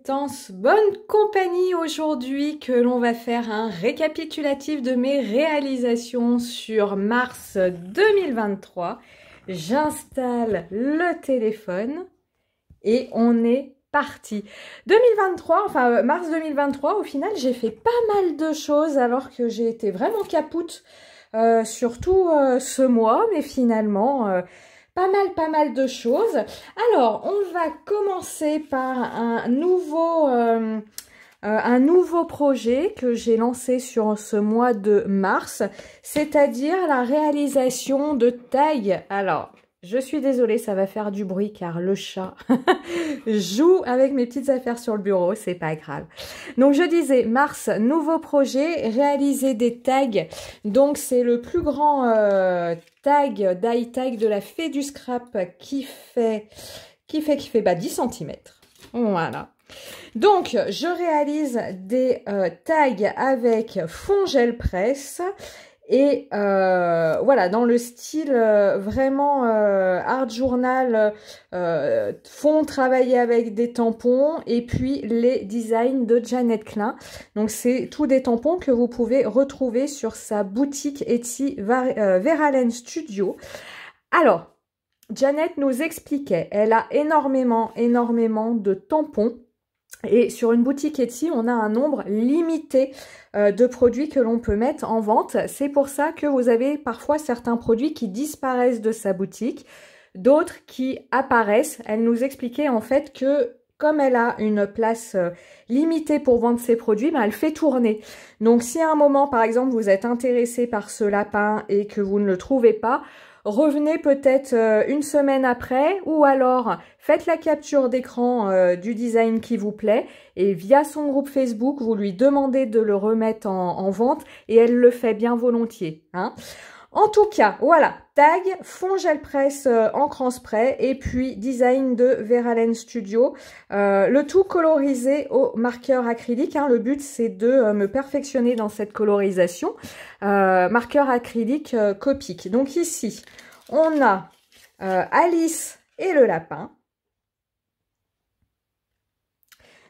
êtes en bonne compagnie aujourd'hui que l'on va faire un récapitulatif de mes réalisations sur mars 2023. J'installe le téléphone et on est parti. 2023, enfin mars 2023, au final j'ai fait pas mal de choses alors que j'ai été vraiment capoute surtout ce mois, mais finalement... pas mal de choses. Alors, on va commencer par un nouveau projet que j'ai lancé sur ce mois de mars, c'est-à-dire la réalisation de tags. Alors, je suis désolée, ça va faire du bruit car le chat joue avec mes petites affaires sur le bureau, c'est pas grave. Donc je disais, mars, nouveau projet, réaliser des tags. Donc c'est le plus grand tag, die tag de la fée du scrap qui fait 10 cm. Voilà. Donc je réalise des tags avec fond gel presse. Et voilà, dans le style vraiment art journal, fond travaillé avec des tampons et puis les designs de Janet Klein. Donc c'est tous des tampons que vous pouvez retrouver sur sa boutique Etsy Veralen Studio. Alors, Janet nous expliquait, elle a énormément de tampons. Et sur une boutique Etsy, on a un nombre limité de produits que l'on peut mettre en vente. C'est pour ça que vous avez parfois certains produits qui disparaissent de sa boutique, d'autres qui apparaissent. Elle nous expliquait en fait que comme elle a une place limitée pour vendre ses produits, elle fait tourner. Donc si à un moment, par exemple, vous êtes intéressé par ce lapin et que vous ne le trouvez pas, revenez peut-être une semaine après ou alors faites la capture d'écran du design qui vous plaît et via son groupe Facebook, vous lui demandez de le remettre en vente et elle le fait bien volontiers. Hein. En tout cas, voilà, tag, fond gel presse encre spray et puis design de Veralen Studio. Le tout colorisé au marqueur acrylique. Hein. Le but, c'est de me perfectionner dans cette colorisation. Marqueur acrylique Copic. Donc ici, on a Alice et le lapin.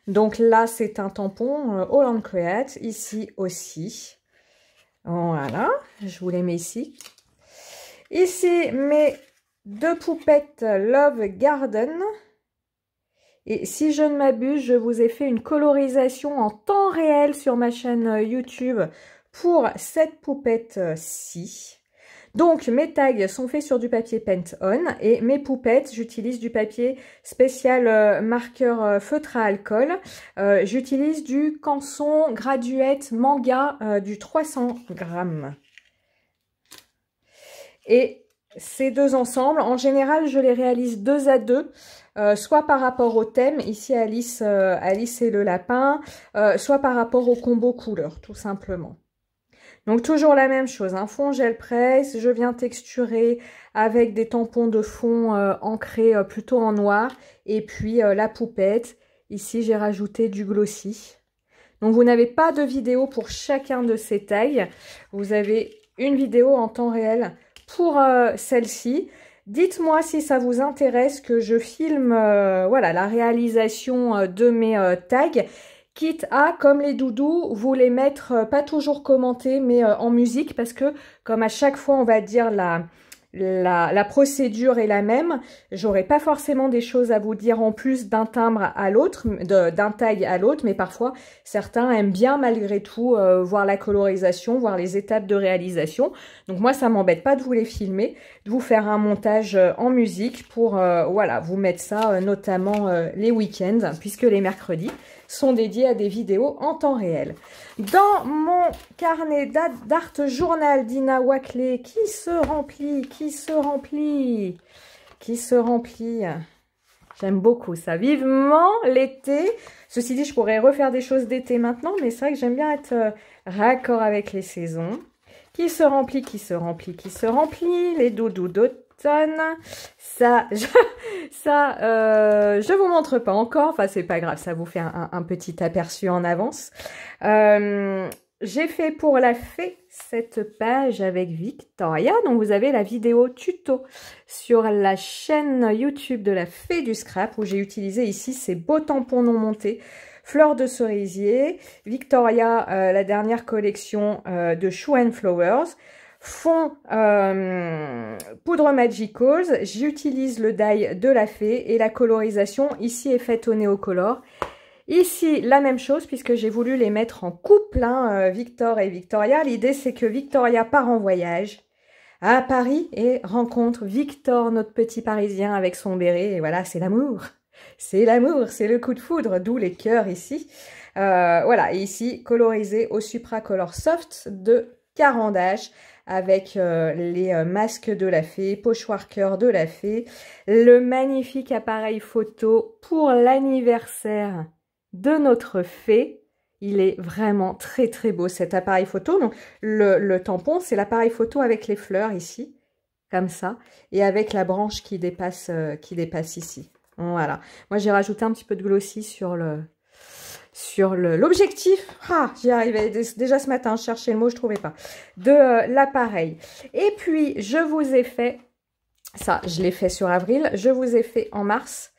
Donc là, c'est un tampon Holland Create. Ici aussi. Voilà, je vous les mets ici. Ici, mes deux poupettes Love Garden. Et si je ne m'abuse, je vous ai fait une colorisation en temps réel sur ma chaîne YouTube pour cette poupette-ci. Donc, mes tags sont faits sur du papier Paint On et mes poupettes, j'utilise du papier spécial marqueur feutre à alcool. J'utilise du Canson Graduate Manga du 300 grammes. Et ces deux ensembles, en général, je les réalise 2 à 2. Soit par rapport au thème, ici Alice et le lapin, soit par rapport au combo couleur, tout simplement. Donc toujours la même chose, un fond gel presse, je viens texturer avec des tampons de fond ancrés plutôt en noir, et puis la poupette, ici j'ai rajouté du glossy. Donc vous n'avez pas de vidéo pour chacun de ces tags, vous avez une vidéo en temps réel pour celle-ci. Dites-moi si ça vous intéresse que je filme voilà, la réalisation de mes tags, quitte à, comme les doudous, vous les mettre, pas toujours commentés, mais en musique, parce que comme à chaque fois, on va dire la procédure est la même, j'aurai pas forcément des choses à vous dire en plus d'un timbre à l'autre, d'un tag à l'autre, mais parfois certains aiment bien malgré tout voir la colorisation, voir les étapes de réalisation. Donc moi ça m'embête pas de vous les filmer, de vous faire un montage en musique pour voilà, vous mettre ça notamment les week-ends, puisque les mercredis sont dédiés à des vidéos en temps réel. Dans mon carnet d'art journal d'Ina Wackley qui se remplit. J'aime beaucoup ça. Vivement l'été. Ceci dit, je pourrais refaire des choses d'été maintenant, mais c'est vrai que j'aime bien être raccord avec les saisons. Qui se remplit. Les doudous d'automne. Ça, je vous montre pas encore. Enfin, c'est pas grave, ça vous fait un petit aperçu en avance. J'ai fait pour la fée cette page avec Victoria. Donc, vous avez la vidéo tuto sur la chaîne YouTube de la fée du scrap où j'ai utilisé ici ces beaux tampons non montés fleurs de cerisier, Victoria, la dernière collection de Shoe and Flowers, fond poudre Magicals, j'utilise le die de la fée et la colorisation ici est faite au Néocolor. Ici, la même chose puisque j'ai voulu les mettre en couple, hein, Victor et Victoria. L'idée, c'est que Victoria part en voyage à Paris et rencontre Victor, notre petit Parisien, avec son béret. Et voilà, c'est l'amour. C'est l'amour, c'est le coup de foudre, d'où les cœurs ici. Voilà, et ici, colorisé au Supracolor Soft de Caran-d'Ache avec les masques de la fée, pochoir cœur de la fée, le magnifique appareil photo pour l'anniversaire de notre fée. Il est vraiment très très beau cet appareil photo. Donc le tampon, c'est l'appareil photo avec les fleurs ici, comme ça, et avec la branche qui dépasse ici. Voilà. Moi j'ai rajouté un petit peu de glossy sur l'objectif. Ah, j'y arrivais déjà ce matin, je cherchais le mot, je trouvais pas. De l'appareil. Et puis je vous ai fait, ça je l'ai fait sur avril, je vous ai fait en mars.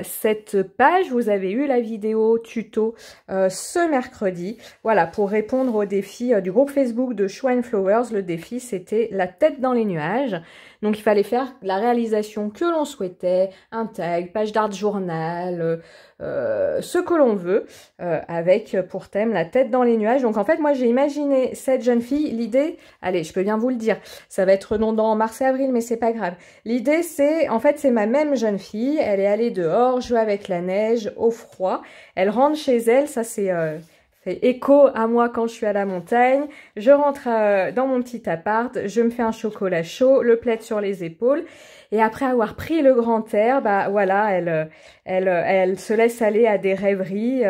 Cette page, vous avez eu la vidéo tuto ce mercredi, voilà, pour répondre au défi du groupe Facebook de Shoe and Flowers. Le défi, c'était la tête dans les nuages. Donc, il fallait faire la réalisation que l'on souhaitait, un tag, page d'art journal, ce que l'on veut, avec pour thème la tête dans les nuages. Donc, en fait, moi, j'ai imaginé cette jeune fille. L'idée, allez, je peux bien vous le dire, ça va être redondant en mars et avril, mais c'est pas grave. L'idée, c'est, en fait, c'est ma même jeune fille. Elle est allée dehors, jouer avec la neige, au froid. Elle rentre chez elle, ça c'est... fait écho à moi quand je suis à la montagne. Je rentre dans mon petit appart, je me fais un chocolat chaud, le plaid sur les épaules. Et après avoir pris le grand air, bah voilà, elle se laisse aller à des rêveries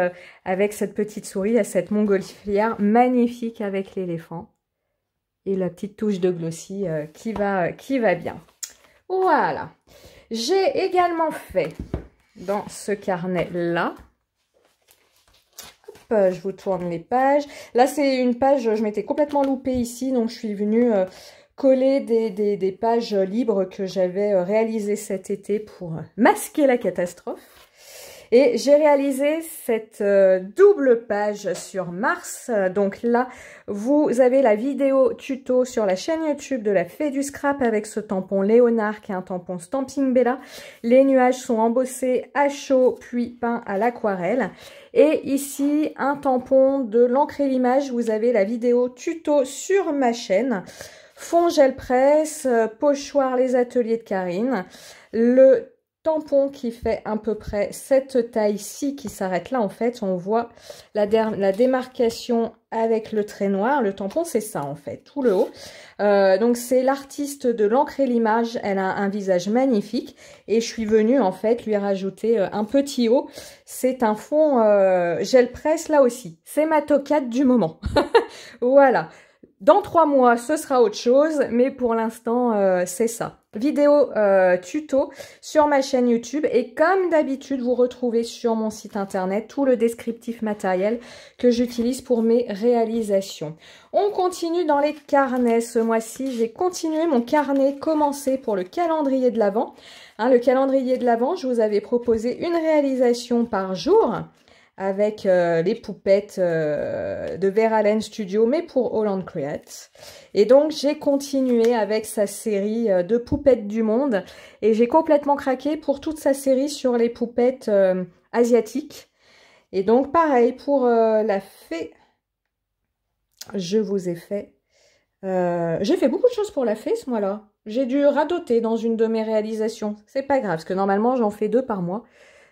avec cette petite souris, à cette montgolfière magnifique avec l'éléphant. Et la petite touche de glossy qui va bien. Voilà. J'ai également fait dans ce carnet-là, je vous tourne les pages. Là, c'est une page, je m'étais complètement loupée ici, donc je suis venue coller des pages libres que j'avais réalisées cet été pour masquer la catastrophe. Et j'ai réalisé cette double page sur mars. Donc là, vous avez la vidéo tuto sur la chaîne YouTube de la Fée du Scrap avec ce tampon Léonard qui est un tampon Stamping Bella. Les nuages sont embossés à chaud puis peints à l'aquarelle. Et ici, un tampon de l'encre et l'image. Vous avez la vidéo tuto sur ma chaîne. Fond gel presse, pochoir les ateliers de Karine. Le tampon qui fait à peu près cette taille-ci qui s'arrête là. En fait, on voit la démarcation avec le trait noir. Le tampon, c'est ça en fait, tout le haut. Donc, c'est l'artiste de l'encre et l'image. Elle a un visage magnifique. Et je suis venue en fait lui rajouter un petit haut. C'est un fond gel presse là aussi. C'est ma tocade du moment. Voilà. Dans 3 mois, ce sera autre chose, mais pour l'instant, c'est ça. Vidéo tuto sur ma chaîne YouTube et comme d'habitude, vous retrouvez sur mon site internet tout le descriptif matériel que j'utilise pour mes réalisations. On continue dans les carnets. Ce mois-ci, j'ai continué mon carnet commencé pour le calendrier de l'Avent. Hein, le calendrier de l'Avent, je vous avais proposé une réalisation par jour avec les poupettes de Verallen Studio, mais pour Holland Create. Et donc, j'ai continué avec sa série de poupettes du monde. Et j'ai complètement craqué pour toute sa série sur les poupettes asiatiques. Et donc, pareil, pour la fée, je vous ai fait... j'ai fait beaucoup de choses pour la fée ce mois-là. J'ai dû radoter dans une de mes réalisations. C'est pas grave, parce que normalement, j'en fais 2 par mois.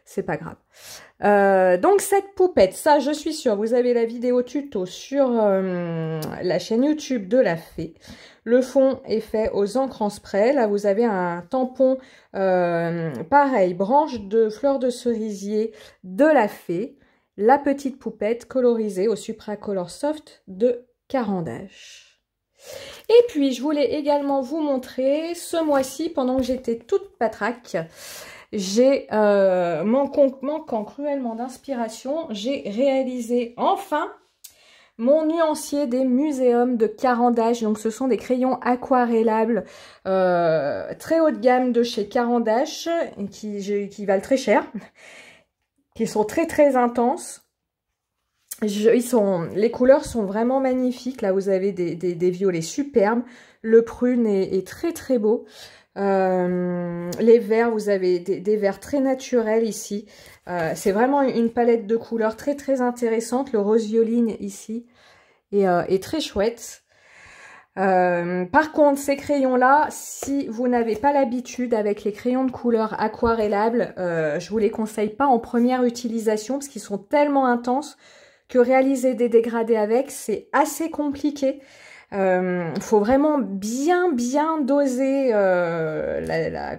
C'est pas grave. Donc cette poupette, ça je suis sûre, vous avez la vidéo tuto sur la chaîne YouTube de la fée. Le fond est fait aux encres en spray. Là vous avez un tampon pareil, branche de fleurs de cerisier de la fée. La petite poupette colorisée au Supracolor Soft de Caran-d'Ache. Et puis je voulais également vous montrer ce mois-ci, pendant que j'étais toute patraque, j'ai, manquant cruellement d'inspiration, j'ai réalisé enfin mon nuancier des muséums de Caran-d'Ache. Donc ce sont des crayons aquarellables très haut de gamme de chez Caran-d'Ache qui valent très cher, qui sont très très intenses. Les couleurs sont vraiment magnifiques. Là, vous avez des violets superbes. Le prune est très très beau. Les verts, vous avez des verts très naturels ici. C'est vraiment une palette de couleurs très très intéressante. Le rose violine ici est très chouette. Par contre, ces crayons-là, si vous n'avez pas l'habitude avec les crayons de couleur aquarellables, je vous les conseille pas en première utilisation parce qu'ils sont tellement intenses que réaliser des dégradés avec, c'est assez compliqué. Faut vraiment bien doser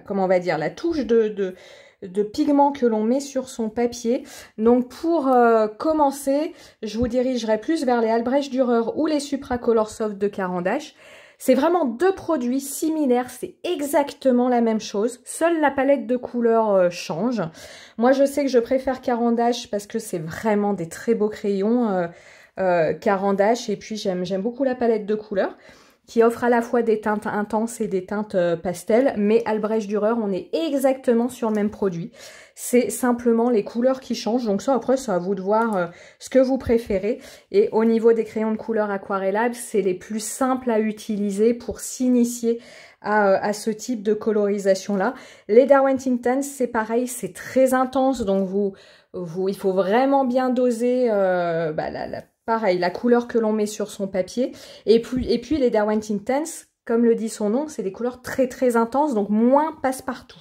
comment on va dire, la touche de pigment que l'on met sur son papier. Donc pour commencer, je vous dirigerai plus vers les Albrecht Dürer ou les Supracolor Soft de Caran d'Ache. C'est vraiment deux produits similaires, c'est exactement la même chose. Seule la palette de couleurs change. Moi, je sais que je préfère Caran d'Ache parce que c'est vraiment des très beaux crayons Caran d'Ache. Et puis, j'aime beaucoup la palette de couleurs qui offre à la fois des teintes intenses et des teintes pastel. Mais Albrecht Dürer, on est exactement sur le même produit. C'est simplement les couleurs qui changent. Donc ça, après, c'est à vous de voir ce que vous préférez. Et au niveau des crayons de couleur aquarellables, c'est les plus simples à utiliser pour s'initier à ce type de colorisation-là. Les Derwent Intense, c'est pareil, c'est très intense. Donc il faut vraiment bien doser pareil, la couleur que l'on met sur son papier. Et puis les Derwent Intense, comme le dit son nom, c'est des couleurs très très intenses, donc moins passe-partout.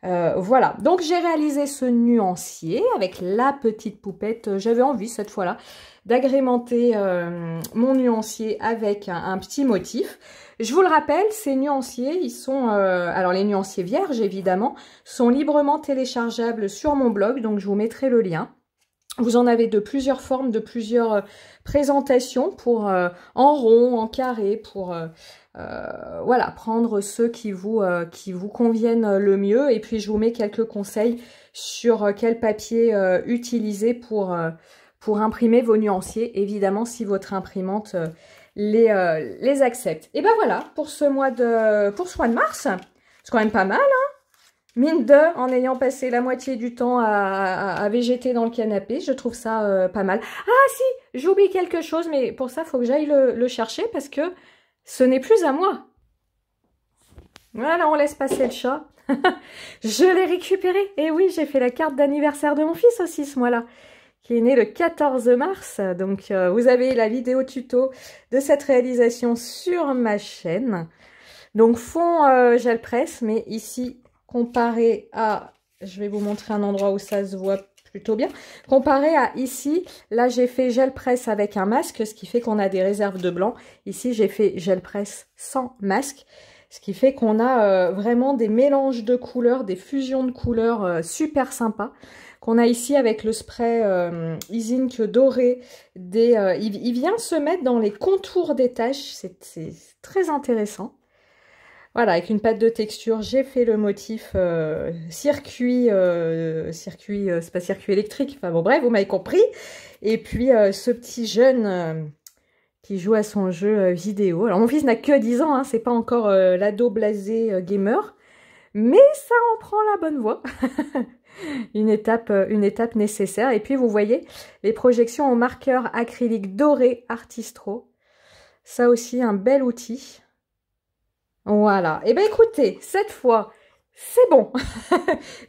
Voilà, donc j'ai réalisé ce nuancier avec la petite poupette. J'avais envie cette fois-là d'agrémenter mon nuancier avec un petit motif. Je vous le rappelle, ces nuanciers, ils sont, alors les nuanciers vierges évidemment, sont librement téléchargeables sur mon blog, donc je vous mettrai le lien. Vous en avez de plusieurs formes, de plusieurs présentations pour en rond, en carré, pour voilà, prendre ceux qui vous conviennent le mieux. Et puis je vous mets quelques conseils sur quel papier utiliser pour imprimer vos nuanciers, évidemment si votre imprimante les accepte. Et ben voilà pour ce mois de mars. C'est quand même pas mal, hein. Mine de, en ayant passé la moitié du temps à végéter dans le canapé, je trouve ça pas mal. Ah si, j'oublie quelque chose, mais pour ça, il faut que j'aille le chercher parce que ce n'est plus à moi. Voilà, on laisse passer le chat. Je l'ai récupéré. Et oui, j'ai fait la carte d'anniversaire de mon fils aussi ce mois-là, qui est né le 14 mars. Donc, vous avez la vidéo tuto de cette réalisation sur ma chaîne. Donc, fond gel presse, mais ici... comparé à, je vais vous montrer un endroit où ça se voit plutôt bien, comparé à ici, là j'ai fait gel presse avec un masque, ce qui fait qu'on a des réserves de blanc. Ici j'ai fait gel presse sans masque, ce qui fait qu'on a vraiment des mélanges de couleurs, des fusions de couleurs super sympas, qu'on a ici avec le spray Easy Ink doré. Il vient se mettre dans les contours des taches, c'est très intéressant. Voilà, avec une pâte de texture, j'ai fait le motif circuit, c'est pas circuit électrique, enfin bon bref, vous m'avez compris. Et puis ce petit jeune qui joue à son jeu vidéo. Alors mon fils n'a que 10 ans, hein, c'est pas encore l'ado blasé gamer, mais ça en prend la bonne voie. une étape nécessaire. Et puis vous voyez les projections au marqueur acrylique doré Artistro. Ça aussi un bel outil. Voilà, et bien écoutez, cette fois, c'est bon.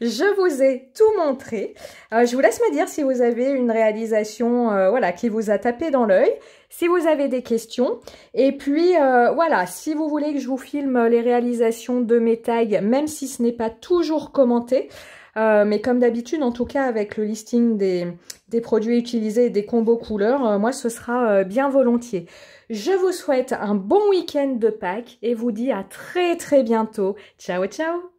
Je vous ai tout montré. Je vous laisse me dire si vous avez une réalisation voilà, qui vous a tapé dans l'œil, si vous avez des questions. Et puis, voilà, si vous voulez que je vous filme les réalisations de mes tags, même si ce n'est pas toujours commenté, mais comme d'habitude, en tout cas avec le listing des produits utilisés et des combos couleurs, moi ce sera bien volontiers. Je vous souhaite un bon week-end de Pâques et vous dis à très très bientôt. Ciao ciao!